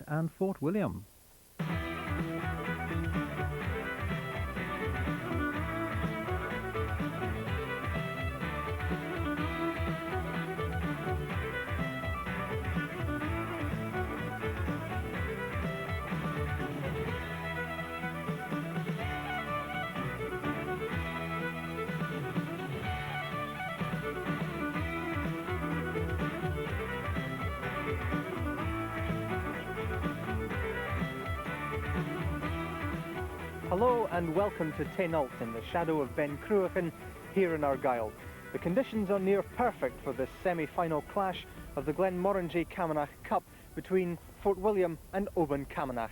and Fort William. Hello and welcome to Taynuilt in the shadow of Ben Cruachan here in Argyll. The conditions are near perfect for this semi-final clash of the Oban Camanachd Cup between Fort William and Oban Camanachd.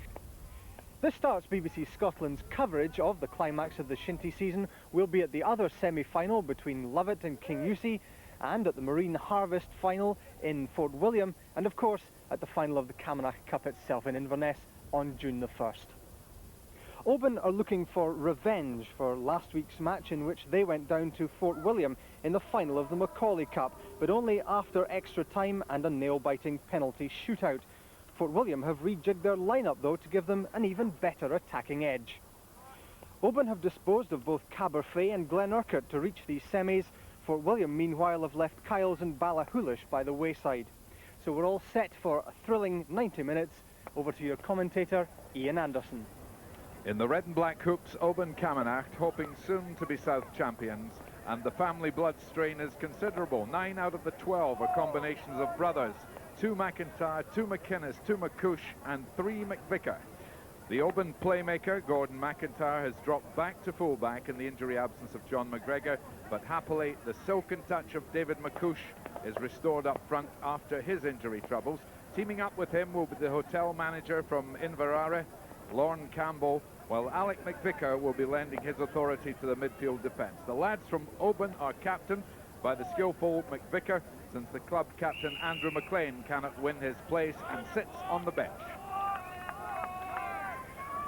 This starts BBC Scotland's coverage of the climax of the Shinty season. We'll be at the other semi-final between Lovat and Kingussie, and at the Marine Harvest final in Fort William, and of course at the final of the Camanachd Cup itself in Inverness on June the 1st. Oban are looking for revenge for last week's match in which they went down to Fort William in the final of the Macaulay Cup, but only after extra time and a nail-biting penalty shootout. Fort William have rejigged their lineup though to give them an even better attacking edge. Oban have disposed of both Caberfeidh and Glen Urquhart to reach these semis. Fort William meanwhile have left Kyles and Ballachulish by the wayside. So we're all set for a thrilling 90 minutes. Over to your commentator, Ian Anderson. In the red and black hoops, Oban Camanachd hoping soon to be South champions, and the family blood strain is considerable. 9 out of the 12 are combinations of brothers. 2 McIntyre, 2 McInnes, 2 McCush and 3 McVicar. The Oban playmaker, Gordon McIntyre, has dropped back to fullback in the injury absence of John McGregor, but happily the silken touch of David McCush is restored up front after his injury troubles. Teaming up with him will be the hotel manager from Inverara, Lorne Campbell, while Alec McVicar will be lending his authority to the midfield defence. The lads from Oban are captained by the skillful McVicar, since the club captain Andrew McLean cannot win his place and sits on the bench.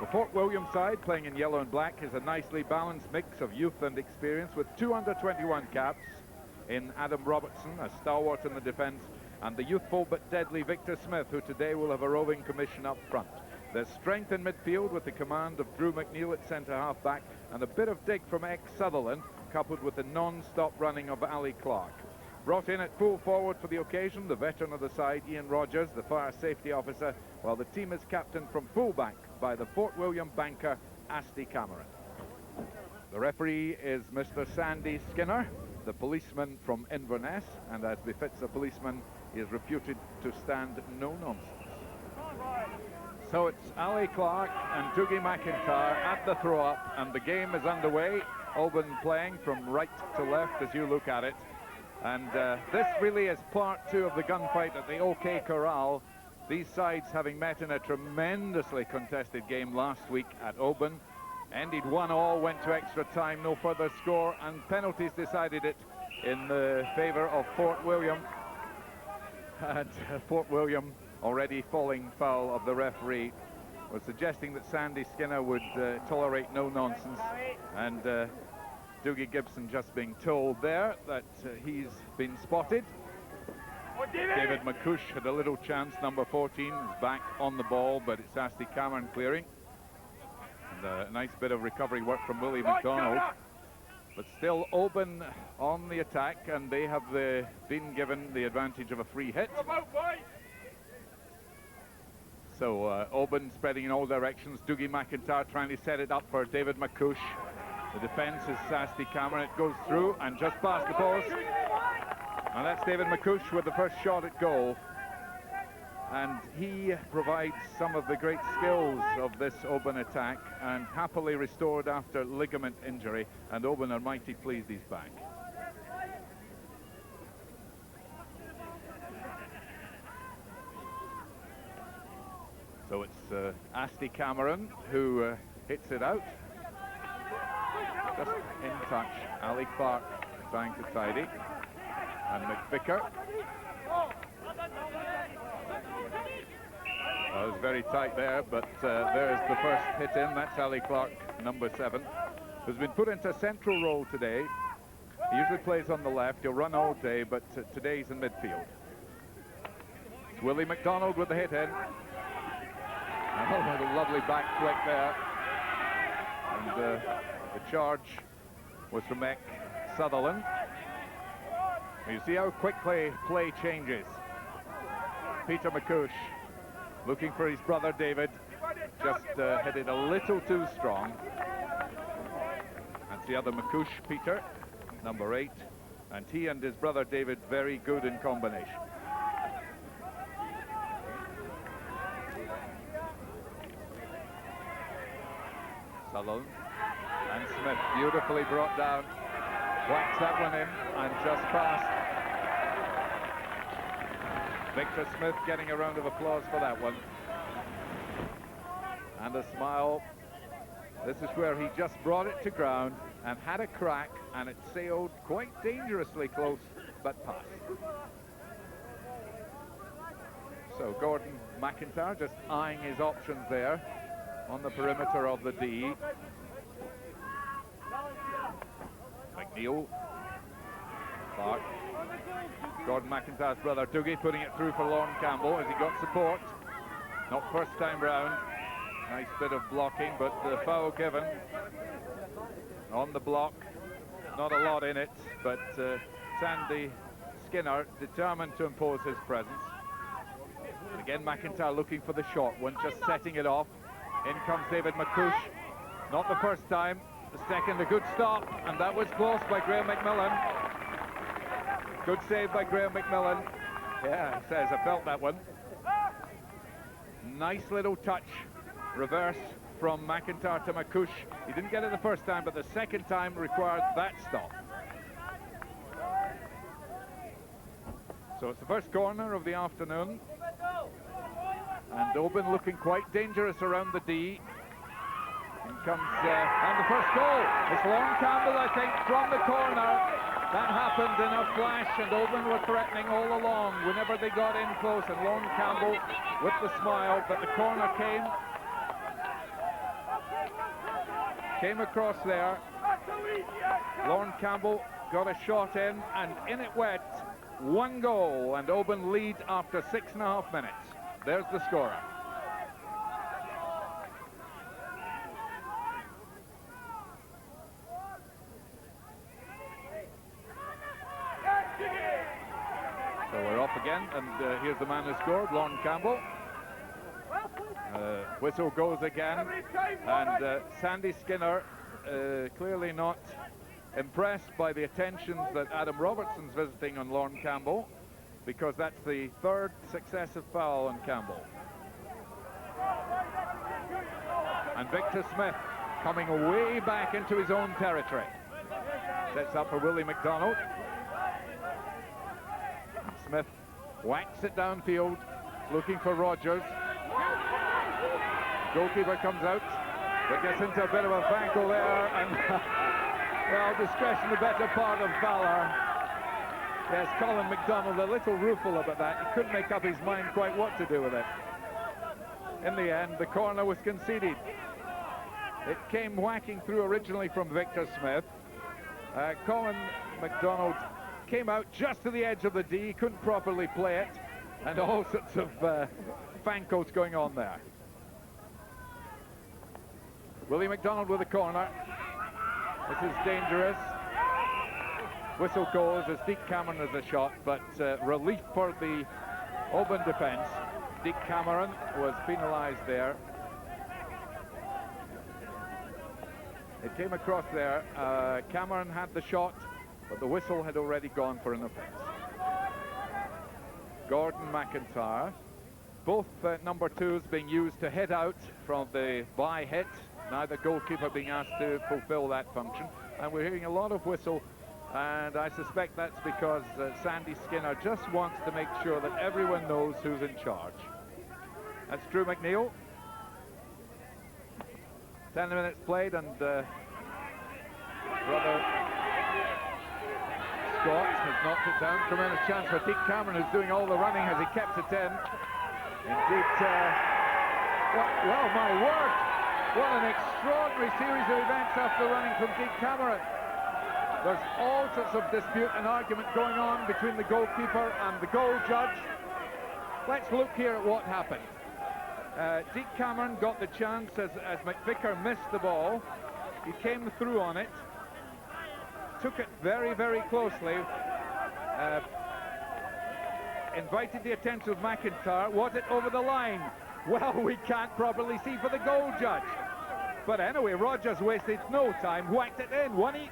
The Fort William side, playing in yellow and black, is a nicely balanced mix of youth and experience, with 2 under-21 caps in Adam Robertson, a stalwart in the defence, and the youthful but deadly Victor Smith, who today will have a roving commission up front. There's strength in midfield with the command of Drew McNeil at centre half-back, and a bit of dig from ex-Sutherland, coupled with the non-stop running of Ali Clark. Brought in at full forward for the occasion, the veteran of the side, Ian Rogers, the fire safety officer, while the team is captained from full-back by the Fort William banker, Asti Cameron. The referee is Mr. Sandy Skinner, the policeman from Inverness, and as befits a policeman, he is reputed to stand no nonsense. So it's Ali Clark and Dougie McIntyre at the throw-up, and the game is underway. Oban playing from right to left as you look at it. And this really is part 2 of the gunfight at the OK Corral. These sides having met in a tremendously contested game last week at Oban. Ended 1-1, went to extra time, no further score, and penalties decided it in the favour of Fort William. And Fort William, already falling foul of the referee, was suggesting that Sandy Skinner would tolerate no nonsense, and Dougie Gibson just being told there that he's been spotted. David McCush had a little chance, number 14 is back on the ball, but it's Asti Cameron clearing. And a nice bit of recovery work from Willie McDonald. But still Oban on the attack, and they have been given the advantage of a free hit. So Oban spreading in all directions. Dougie McIntyre trying to set it up for David McCush. The defence is Asti Cameron. It goes through and just past the post. And that's David McCush with the first shot at goal. And he provides some of the great skills of this Oban attack, and happily restored after ligament injury. And Oban are mighty pleased he's back. So it's Asti Cameron who hits it out. Just in touch. Ali Clark trying to tidy. And McVicar. It was very tight there, but there's the first hit in. That's Ali Clark, number 7, who's been put into a central role today. He usually plays on the left. He'll run all day, but today he's in midfield. It's Willie McDonald with the hit in. what a lovely back flick there. And the charge was from Mick Sutherland. You see how quickly play changes. Peter McCush looking for his brother David, just hit it a little too strong. That's the other McCush, Peter, number 8, and he and his brother David very good in combination. Sutherland and Smith beautifully brought down, whacks that one in and just past. Victor Smith getting a round of applause for that one. And a smile. This is where he just brought it to ground and had a crack, and it sailed quite dangerously close, but passed. So Gordon McIntyre just eyeing his options there on the perimeter of the D. McNeil. Clark. Gordon McIntyre's brother Dougie putting it through for Lorne Campbell as he got support. Not first time round. Nice bit of blocking, but the foul given on the block. Not a lot in it, but Sandy Skinner determined to impose his presence. And again, McIntyre looking for the short one, just setting it off. In comes David McCush. Not the first time. The second, a good stop, and that was close by Graham McMillan. Good save by Graham McMillan. Yeah, he says, I felt that one. Nice little touch. Reverse from McIntyre to McCush. He didn't get it the first time, but the second time required that stop. So it's the first corner of the afternoon. And Oban looking quite dangerous around the D. In comes, and the first goal. It's Lorne Campbell, I think, from the corner. That happened in a flash, and Oban were threatening all along whenever they got in close, and Lorne Campbell with the smile, but the corner came across there. Lorne Campbell got a shot in, and in it went. 1 goal, and Oban lead after 6.5 minutes. There's the scorer. So we're off again, and here's the man who scored, Lorne Campbell. Whistle goes again, and Sandy Skinner clearly not impressed by the attentions that Adam Robertson's visiting on Lorne Campbell, because that's the 3rd successive foul on Campbell. And Victor Smith coming way back into his own territory. Sets up for Willie McDonald. Smith whacks it downfield, looking for Rogers. Goalkeeper comes out, but gets into a bit of a fangle there, and well, discretion the better part of valor. Yes, Colin McDonald a little rueful about that. He couldn't make up his mind quite what to do with it. In the end, the corner was conceded. It came whacking through originally from Victor Smith. Colin McDonald came out just to the edge of the D, couldn't properly play it, and all sorts of fankles going on there. Willie McDonald with the corner. This is dangerous. Whistle goes as Deke Cameron has a shot, but relief for the Oban defence. Deke Cameron was penalised there. It came across there. Cameron had the shot, but the whistle had already gone for an offence. Gordon McIntyre. Both number 2s being used to hit out from the by hit. Neither goalkeeper being asked to fulfill that function. And we're hearing a lot of whistle, and I suspect that's because Sandy Skinner just wants to make sure that everyone knows who's in charge. That's Drew McNeil. 10 minutes played, and brother Scott has knocked it down. Tremendous chance for Deke Cameron, who's doing all the running as he kept it in. Indeed, well, my word, what an extraordinary series of events after running from Deke Cameron. There's all sorts of dispute and argument going on between the goalkeeper and the goal judge. Let's look here at what happened. Deke Cameron got the chance as McVicker missed the ball. He came through on it, took it very, very closely, invited the attention of McIntyre. Was it over the line? Well, we can't properly see for the goal judge. But anyway, Rogers wasted no time, whacked it in, one each.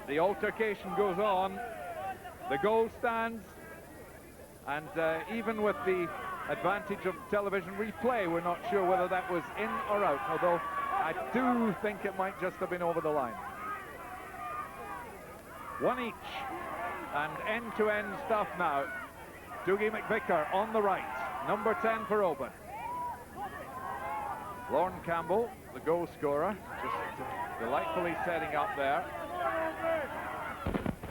The altercation goes on, the goal stands, and even with the advantage of television replay, we're not sure whether that was in or out, although I do think it might just have been over the line. One each, and end-to-end stuff now. Dougie McVicker on the right, number 10 for Oban. Lorne Campbell, the goal scorer, just delightfully setting up there.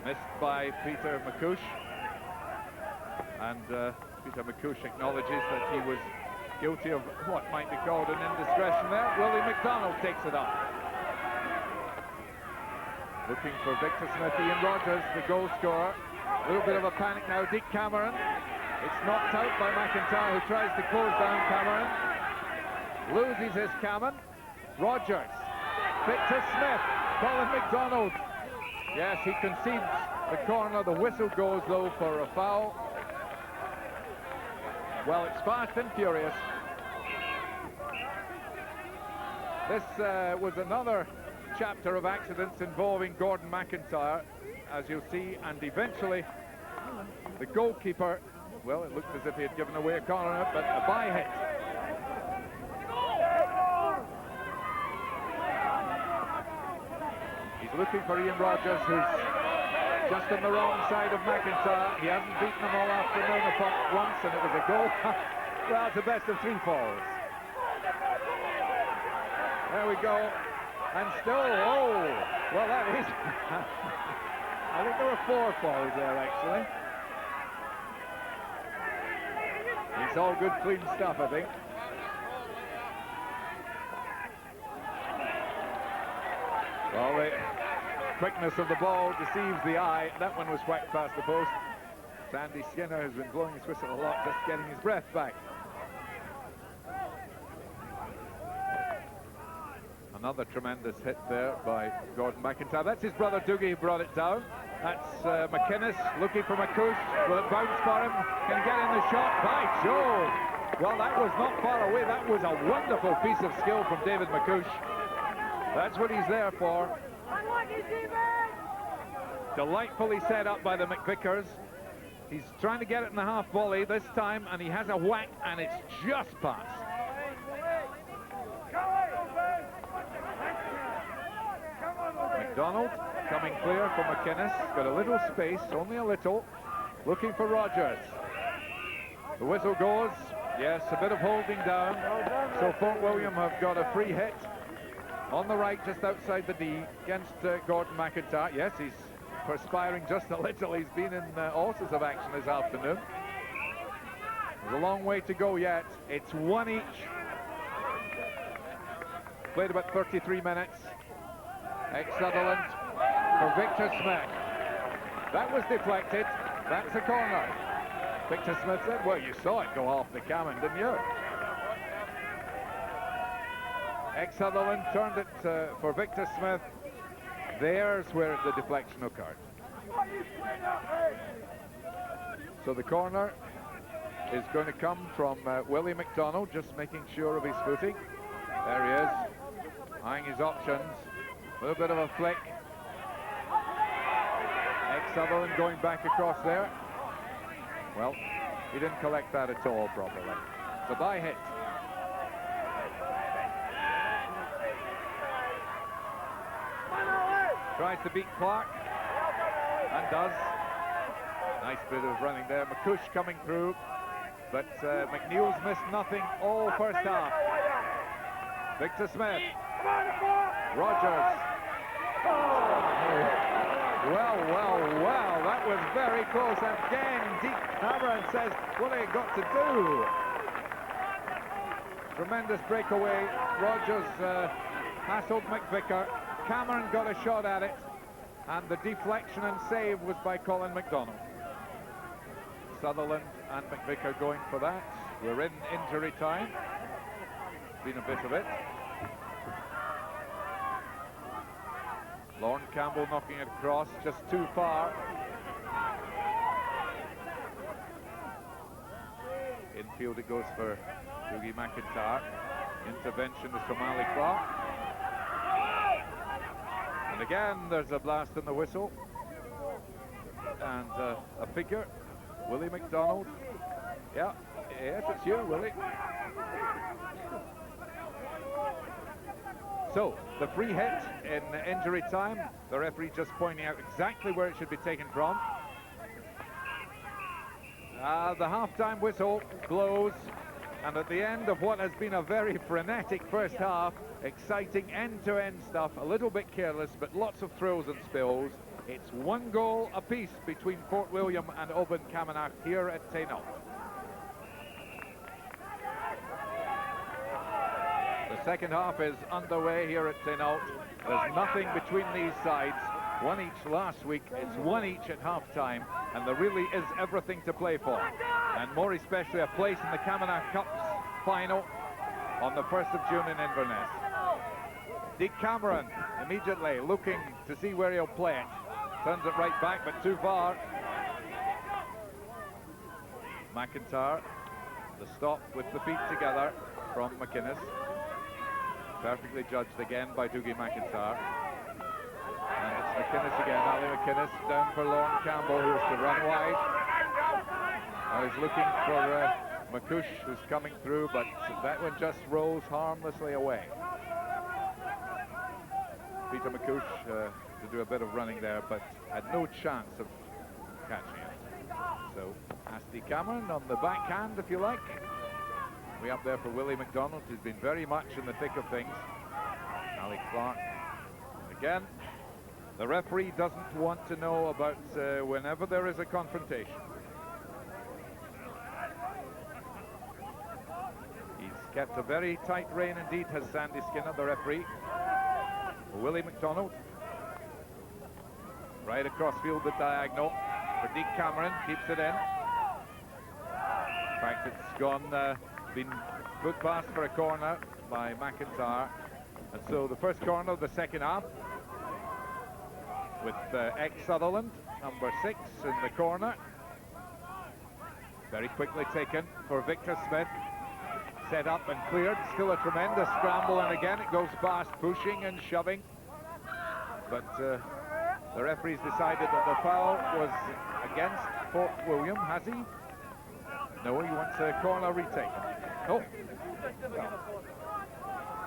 Missed by Peter McCush. And Peter McCush acknowledges that he was guilty of what might be called an indiscretion there. Willie McDonald takes it up. Looking for Victor Smith, Ian Rogers, the goal scorer. A little bit of a panic now, Deke Cameron. It's knocked out by McIntyre, who tries to close down Cameron. Loses his Cameron. Rogers. Victor Smith. Colin McDonald. Yes, he concedes the corner. The whistle goes, though, for a foul. Well, it's fast and furious. This was another chapter of accidents involving Gordon McIntyre, as you'll see, and eventually the goalkeeper, well, it looked as if he had given away a corner, but a by hit. He's looking for Ian Rogers, who's just on the wrong side of McIntyre. He hasn't beaten them all afternoon once, and it was a goal. Well, it's the best of 3 falls. There we go. And still, oh, well, that is... I think there were 4 falls there, actually. It's all good, clean stuff, I think. Well, the quickness of the ball deceives the eye. That one was whacked past the post. Sandy Skinner has been blowing his whistle a lot, just getting his breath back. Another tremendous hit there by Gordon McIntyre. That's his brother Dougie who brought it down. That's McInnes looking for McCush. Will it bounce for him? Can he get in the shot? By Jove! Well, that was not far away. That was a wonderful piece of skill from David McCush. That's what he's there for. Delightfully set up by the McVickers. He's trying to get it in the half volley this time, and he has a whack, and it's just past. McDonald coming clear for McInnes. Got a little space, only a little. Looking for Rogers. The whistle goes. Yes, a bit of holding down. So Fort William have got a free hit on the right, just outside the D, against Gordon McIntyre. Yes, he's perspiring just a little. He's been in all sorts of action this afternoon. There's a long way to go yet. It's 1 each. Played about 33 minutes. Ex-Sutherland for Victor Smith. That was deflected. That's a corner. Victor Smith said, well, you saw it go off the Cameron, didn't you? Ex-Sutherland turned it for Victor Smith. There's where the deflection occurred. So the corner is going to come from Willie McDonald, just making sure of his footing. There he is, eyeing his options. A little bit of a flick. Ex-Sutherland going back across there. Well, he didn't collect that at all properly. It's a by hit. Tries to beat Clark, and does. Nice bit of running there. McCush coming through, but McNeil's missed nothing all first half. Victor Smith. Rogers. Well, that was very close. Again, Deke Cameron says, what have you got to do? Tremendous breakaway. Rogers hassled McVicker. Cameron got a shot at it, and the deflection and save was by Colin McDonald. Sutherland and McVicker going for that. We're in injury time. Been a bit of it. Lorne Campbell knocking it across, just too far. Infield it goes for Dougie McIntyre. Intervention is from Ali Clark. And again, there's a blast in the whistle. And a figure, Willie McDonald. Yeah, yes, it's you, Willie. So, the free hit in injury time. The referee just pointing out exactly where it should be taken from. The half-time whistle blows, and at the end of what has been a very frenetic first half, exciting end-to-end stuff, a little bit careless, but lots of thrills and spills. It's 1 goal apiece between Fort William and Oban Camanachd here at Tainault. The second half is underway here at Tainault. There's nothing between these sides. 1 each last week, it's 1 each at half-time, and there really is everything to play for. And more especially a place in the Camanachd Cup's final on the 1st of June in Inverness. Dick Cameron immediately looking to see where he'll play it. Turns it right back, but too far. McIntyre, the stop with the feet together from McInnes. Perfectly judged again by Dougie McIntyre. And it's McInnes again, Ali McInnes down for Lorne Campbell, who has to run wide. Now he's looking for McCush, who's coming through, but that one just rolls harmlessly away. Peter McCush to do a bit of running there, but had no chance of catching it. So, Asti Cameron on the backhand, if you like. Way up there for Willie McDonald, who's been very much in the thick of things. Ali Clark. Again, the referee doesn't want to know about whenever there is a confrontation. He's kept a very tight rein indeed, has Sandy Skinner, the referee. Willie McDonald. Right across field, the diagonal for Dick Cameron, keeps it in. In fact, it's gone, been put past for a corner by McIntyre. And so the first corner of the second half, with ex-Sutherland, number 6 in the corner. Very quickly taken for Victor Smith. Set up and cleared, still a tremendous scramble, and again it goes past, pushing and shoving. But the referee's decided that the foul was against Fort William, has he? No, he wants a corner retaken. Oh, well,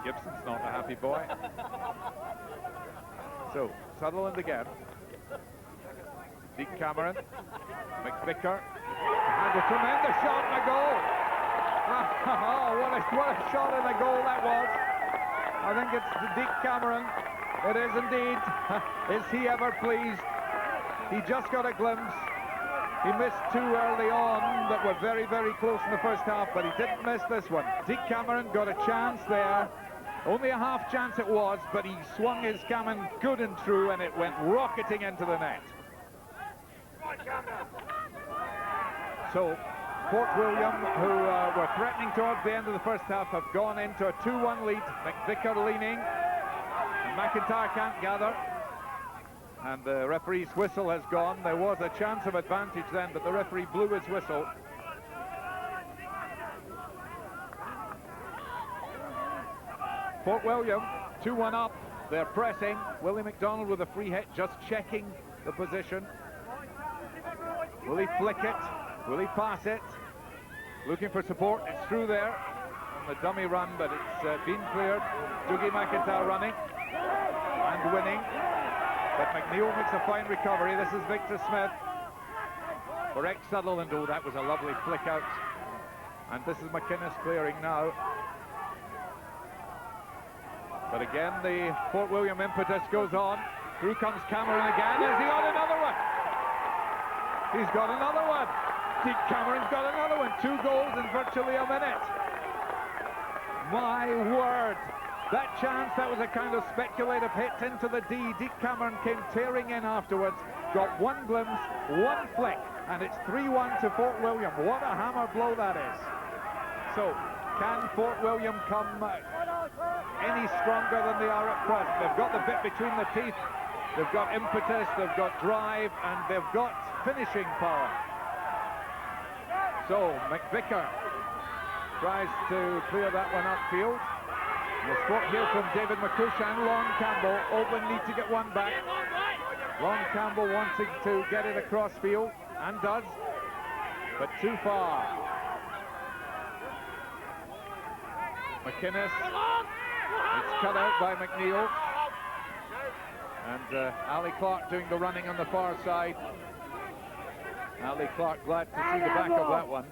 Gibson's not a happy boy. So, Sutherland again. Dick Cameron, McVicker, and a tremendous shot and a goal. Oh, what a shot and a goal that was. I think it's Dick Cameron. It is indeed. Is he ever pleased? He just got a glimpse. He missed 2 early on that were very, very close in the first half, but he didn't miss this one. Dick Cameron got a chance there. Only a half chance it was, but he swung his cannon good and true, and it went rocketing into the net. So, Fort William, who were threatening towards the end of the first half, have gone into a 2-1 lead. McVicker leaning, and McIntyre can't gather. And the referee's whistle has gone. There was a chance of advantage then, but the referee blew his whistle. Fort William, 2-1 up. They're pressing. Willie McDonald with a free hit, just checking the position. Will he flick it? Will he pass it? Looking for support. It's through there on the dummy run, but it's been cleared. Dougie McIntyre running and winning. But McNeil makes a fine recovery. This is Victor Smith for ex-Sutherland. Oh, that was a lovely flick out. And this is McInnes clearing now. But again, the Fort William impetus goes on. Through comes Cameron again. Has he got another one? He's got another one. Dick Cameron's got another one. 2 goals in virtually a minute. My word. That chance, that was a kind of speculative hit into the D. Dick Cameron came tearing in afterwards. Got 1 glimpse, 1 flick, and it's 3-1 to Fort William. What a hammer blow that is. So, can Fort William come any stronger than they are at present? They've got the bit between the teeth, they've got impetus, they've got drive, and they've got finishing power. So, McVicker tries to clear that one upfield. We'll spot here from David McCush and Lon Campbell. Oban need to get one back. Lon Campbell wanting to get it across field, and does, but too far. McInnes, it's cut out by McNeil. And Ali Clark doing the running on the far side. Ali Clark glad to see the back of that one.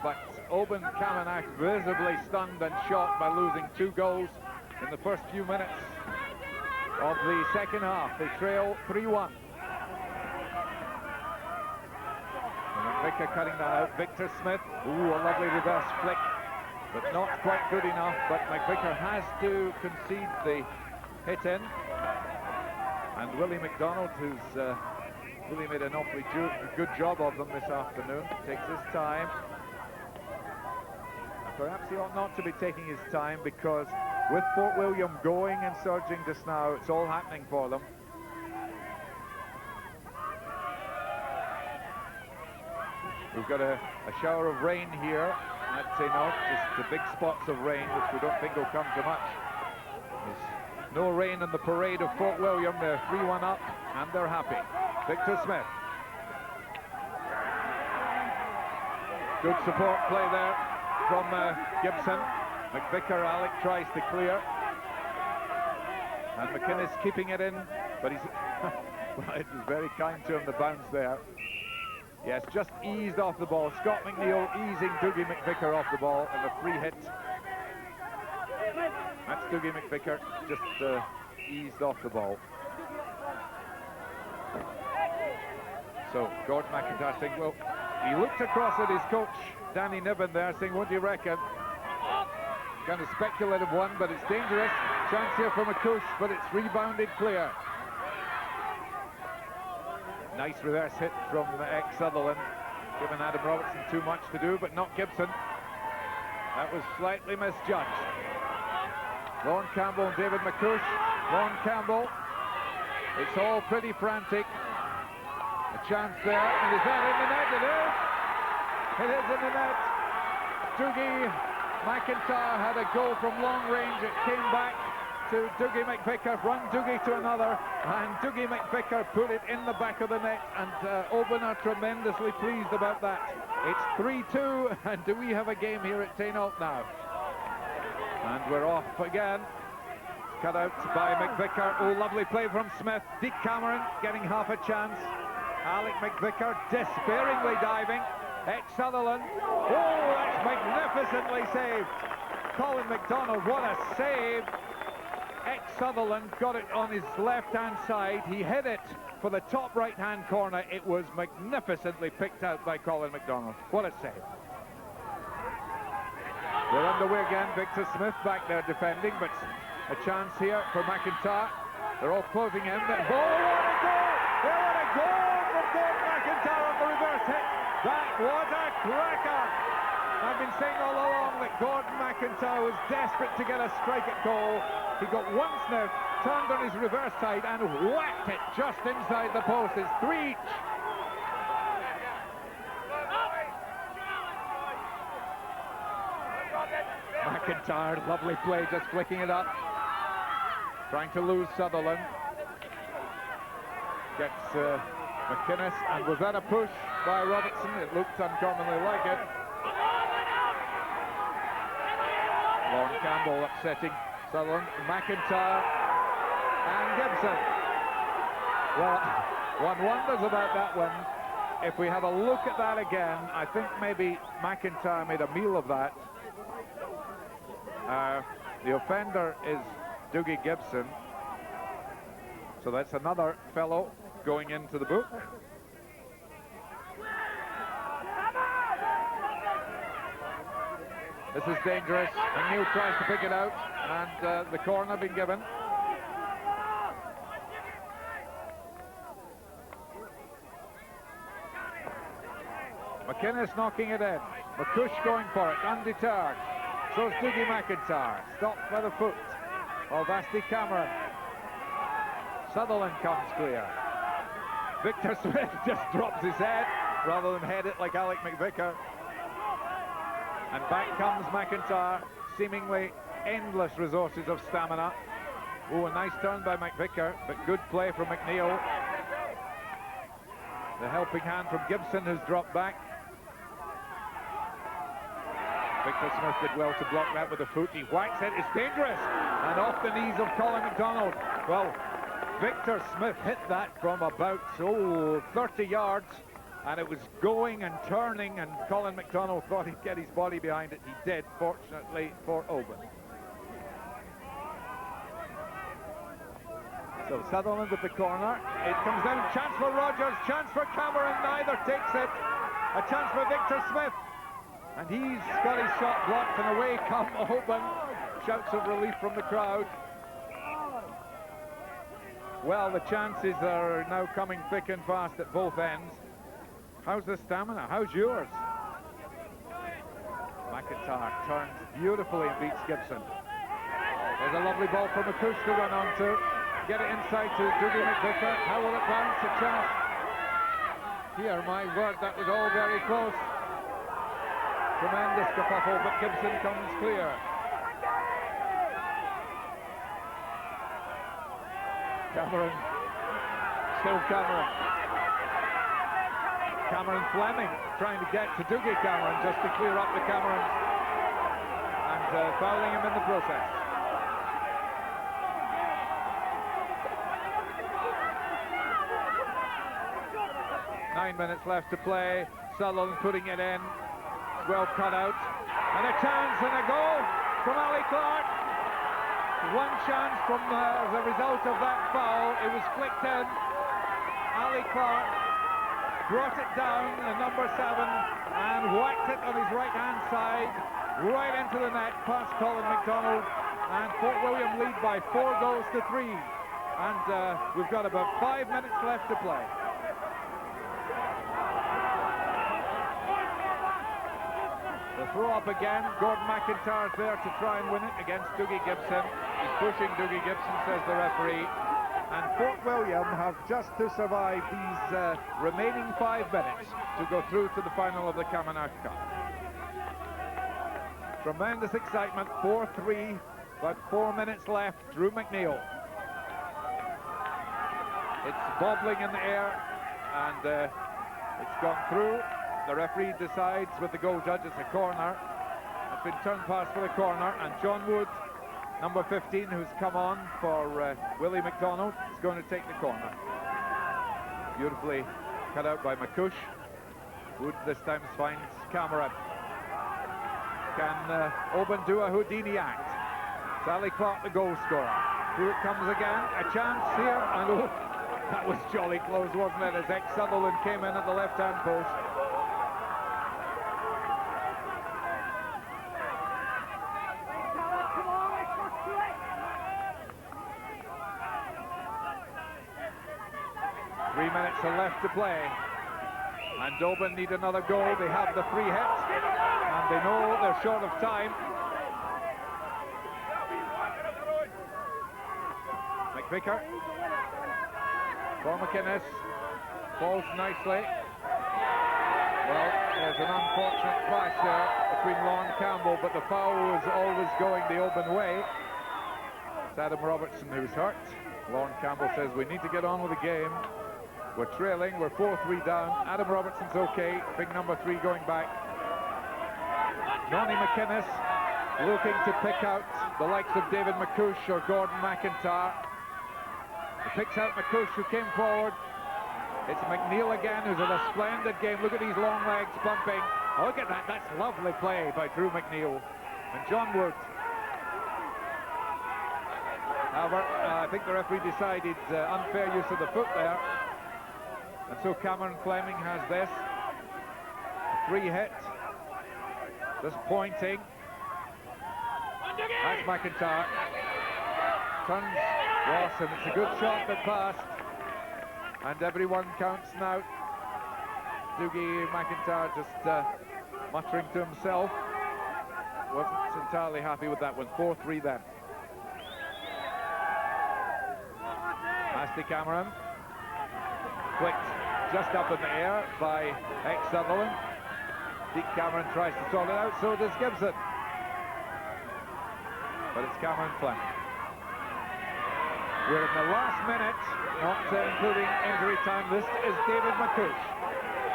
But Oban Camanachd visibly stunned and shocked by losing 2 goals in the first few minutes of the second half. They trail 3-1. McVicker cutting that out. Victor Smith, ooh, a lovely reverse flick, but not quite good enough. But McVicker has to concede the hit in. And Willie McDonald, who's really made an awfully good job of them this afternoon, takes his time. Perhaps he ought not to be taking his time, because with Fort William going and surging just now, it's all happening for them. We've got a shower of rain here at St. just the big spots of rain, which we don't think will come to much. There's no rain in the parade of Fort William. They're 3-1 up, and they're happy. Victor Smith. Good support play there from Gibson. McVicker, Alec tries to clear, and McInnes keeping it in, but he's well, it was very kind to him, the bounce there. Yes, just eased off the ball. Scott McNeil easing Dougie McVicker off the ball, and a free hit. That's Dougie McVicker, just eased off the ball. So Gordon McIntyre saying, well, he looked across at his coach Danny Niven there, saying, what do you reckon? Kind of speculative one, but it's dangerous. Chance here for McCush, but it's rebounded clear. Nice reverse hit from ex-Sutherland, giving Adam Robertson too much to do, but not Gibson. That was slightly misjudged. Lon Campbell and David McCush. Lon Campbell. It's all pretty frantic. A chance there, and is that in the net? It is! It is in the net. Dougie McIntyre had a goal from long range. It came back to Dougie McVicker, run Dougie to another, and Dougie McVicker put it in the back of the net, and Oban are tremendously pleased about that. It's 3-2, and do we have a game here at St. now? And we're off again. Cut out by McVicker. Oh, lovely play from Smith. Deke Cameron getting half a chance. Alec McVicker despairingly diving. Ex-Sutherland. Oh, that's magnificently saved. Colin McDonald, what a save. Ex-Sutherland got it on his left-hand side. He hit it for the top right-hand corner. It was magnificently picked out by Colin McDonald. What a save. We're underway again. Victor Smith back there defending, but a chance here for McIntyre. They're all closing in. What a goal! What a goal from Gordon McIntyre on the reverse hit. That was a cracker. I've been saying all along that Gordon McIntyre was desperate to get a strike at goal. He got one sniff, turned on his reverse side and whacked it just inside the post. It's 3 each. McIntyre, lovely play, just flicking it up. Trying to lose Sutherland. Gets McInnes, and was that a push by Robertson? It looked uncommonly like it. Lon Campbell upsetting Sutherland, McIntyre, and Gibson. Well, one wonders about that one. If we have a look at that again, I think maybe McIntyre made a meal of that. The offender is Dougie Gibson. So that's another fellow going into the book. This is dangerous, and Neil tries to pick it out, and the corner been given. McInnes knocking it in. McCush going for it, undeterred. So's Dougie McIntyre, stopped by the foot of Asti Cameron. Sutherland comes clear. Victor Smith just drops his head rather than head it like Alec McVicker. And back comes McIntyre, seemingly endless resources of stamina. Oh, a nice turn by McVicker, but good play from McNeil. The helping hand from Gibson, who's dropped back. Victor Smith did well to block that with a foot. He whacks it, it's dangerous! And off the knees of Colin McDonald. Well, Victor Smith hit that from about, 30 yards. And it was going and turning, and Colin McDonald thought he'd get his body behind it. He did, fortunately for Oban. So Sutherland at the corner. It comes down, chance for Rogers, chance for Cameron, neither takes it. A chance for Victor Smith. And he's got his shot blocked, and away come Oban. Shouts of relief from the crowd. Well, the chances are now coming thick and fast at both ends. How's the stamina? How's yours? McIntyre turns beautifully and beats Gibson. There's a lovely ball for McCush to run onto. Get it inside to Dougie McVicker. How will it bounce? A chance. Here, my word, that was all very close. Tremendous kerfuffle, but Gibson comes clear. Cameron. Still Cameron. Cameron Fleming trying to get to Dougie Cameron just to clear up the Camerons. And fouling him in the process. Nine minutes left to play. Sutherland putting it in. Well cut out. And a chance and a goal from Ali Clark. One chance from the result of that foul. It was flicked in. Ali Clark brought it down, the number 7, and whacked it on his right-hand side, right into the net, past Colin McDonald. And Fort William lead by 4 goals to 3. And we've got about 5 minutes left to play. The throw up again. Gordon McIntyre's there to try and win it against Dougie Gibson. He's pushing Dougie Gibson, says the referee. And Fort William have just to survive these remaining 5 minutes to go through to the final of the Camanachd Cup. Tremendous excitement. 4-3, but 4 minutes left. Drew McNeil. It's bobbling in the air, and it's gone through. The referee decides with the goal judge it's a corner. It's been turned past for the corner, and John Wood, number 15, who's come on for Willie McDonald, is going to take the corner. Beautifully cut out by McCush. Wood this time finds Cameron. Can Oban do a Houdini act? Sally Clark, the goal scorer. Through it comes again. A chance here, and oh, that was jolly close, wasn't it, as ex-Sutherland came in at the left-hand post. Left to play, and Oban need another goal. They have the free hit, and they know they're short of time. McVicker for McInnes, falls nicely. Well, there's an unfortunate clash there between Lon Campbell, but the foul was always going the Oban way. It's Adam Robertson who's hurt. Lon Campbell says we need to get on with the game. We're trailing, we're 4-3 down. Adam Robertson's okay, big number 3 going back. Nonny McInnes looking to pick out the likes of David McCush or Gordon McIntyre. He picks out McCush, who came forward. It's McNeil again, who's had a splendid game. Look at these long legs bumping. Oh, look at that, that's lovely play by Drew McNeil. And John Wood. However, I think the referee decided unfair use of the foot there. And so Cameron Fleming has this. A free hit. Just pointing. That's McIntyre. Turns Ross, and it's a good shot that passed. And everyone counts now. Dougie McIntyre just muttering to himself. Wasn't entirely happy with that one. 4-3 then. Ashley Cameron. Flicked just up in the air by ex-Sutherland. Deke Cameron tries to sort it out, so does Gibson. But it's Cameron Flynn. We're in the last minute, not including injury time. This is David McCouch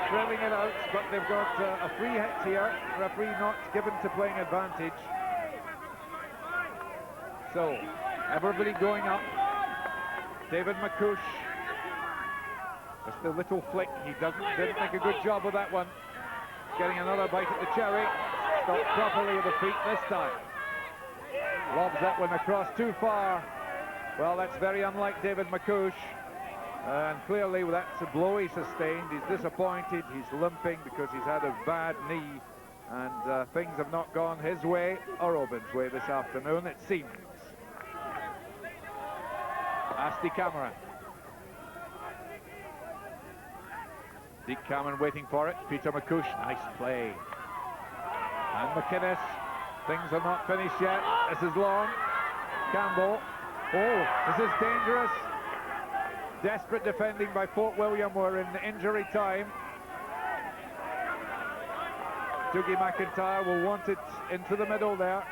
trailing it out, but they've got a free hit here. Referee not given to playing advantage. So, everybody going up. David McCouch. Just a little flick. He didn't make a good job with that one. Getting another bite at the cherry. Stopped properly with the feet this time. Lobs that one across too far. Well, that's very unlike David McCouch. And clearly that's a blow he sustained. He's disappointed. He's limping because he's had a bad knee. And things have not gone his way or Oban's way this afternoon, it seems. Ashley Cameron. Deke Cameron waiting for it. Peter McCouch, nice play. And McInnes. Things are not finished yet. This is long. Campbell. Oh, this is dangerous. Desperate defending by Fort William. We're in injury time. Dougie McIntyre will want it into the middle there.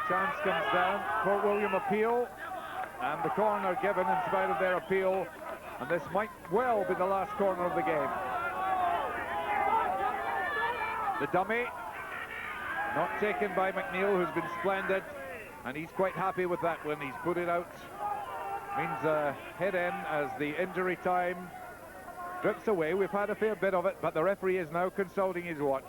Chance comes down. Fort William appeal. And the corner given in spite of their appeal. And this might well be the last corner of the game. The dummy. Not taken by McNeil, who's been splendid. And he's quite happy with that one. He's put it out. Means a head in as the injury time drifts away. We've had a fair bit of it, but the referee is now consulting his watch.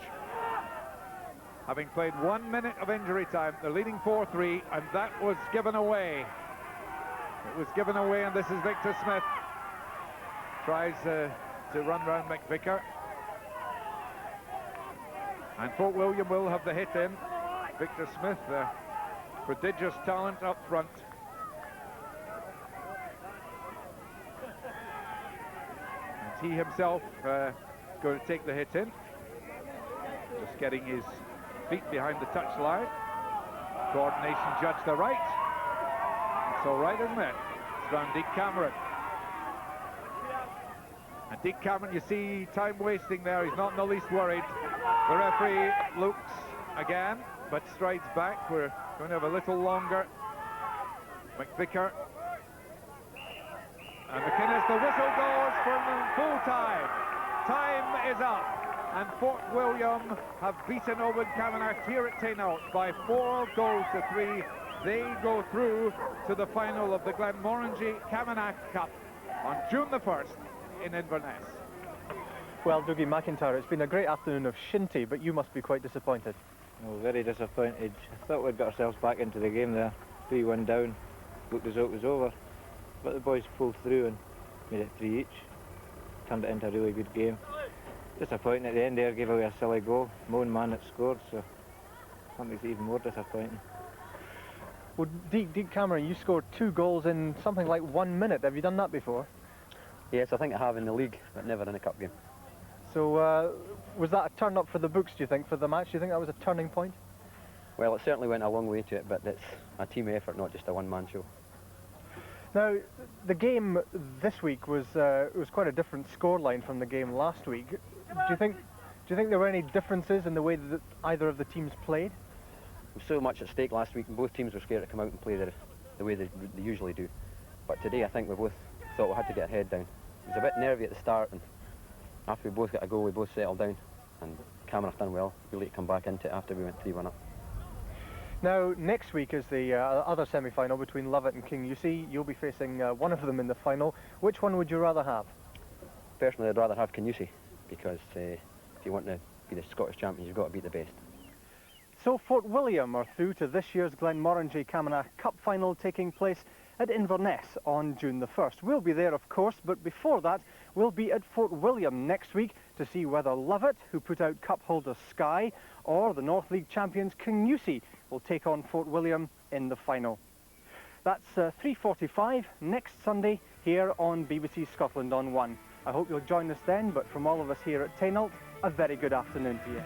Having played 1 minute of injury time, they're leading 4-3, and that was given away. It was given away, and this is Victor Smith. Tries to run round McVicker. And Fort William will have the hit in. Victor Smith, prodigious talent up front. And he himself going to take the hit in. Just getting his feet behind the touchline. Coordination judged the right. It's all right, isn't it? It's Van Deke Cameron. And Deke Cameron, you see time wasting there. He's not in the least worried. The referee looks again, but strides back. We're going to have a little longer. McVicker. And McInnes, the whistle goes for full time. Time is up. And Fort William have beaten Oban Camanachd here at Taynault by 4-3. They go through to the final of the Glenmorangie Camanachd Cup on June the 1st in Inverness. Well, Dougie McIntyre, it's been a great afternoon of Shinty, but you must be quite disappointed. Oh, very disappointed. I thought we'd got ourselves back into the game there. 3-1 down. Looked as though it was over. But the boys pulled through and made it 3 each. Turned it into a really good game. Disappointing at the end there, gave away a silly goal. My own man that scored, so that makes it even more disappointing. Well, Deke Cameron, you scored 2 goals in something like 1 minute. Have you done that before? Yes, I think I have in the league, but never in a cup game. So was that a turn up for the books, do you think, for the match? Do you think that was a turning point? Well, it certainly went a long way to it, but it's a team effort, not just a one-man show. Now, the game this week was quite a different scoreline from the game last week. Do you think there were any differences in the way that either of the teams played? There was so much at stake last week, and both teams were scared to come out and play the way they usually do. But today, I think we both thought we had to get our head down. It was a bit nervy at the start, and after we both got a goal, we both settled down, and Cameron have done well, really to come back into it after we went 3-1 up. Now, next week is the other semi-final between Lovat and King UC. You'll be facing one of them in the final. Which one would you rather have? Personally, I'd rather have King UC, because if you want to be the Scottish champions, you've got to beat the best. So Fort William are through to this year's Glenmorangie Camanachd Cup final taking place at Inverness on June the 1st. We'll be there, of course, but before that, we'll be at Fort William next week to see whether Lovat, who put out cup holder Skye, or the North League champions King UC will take on Fort William in the final. That's 3:45 next Sunday here on BBC Scotland on 1. I hope you'll join us then, but from all of us here at Tainault, a very good afternoon to you.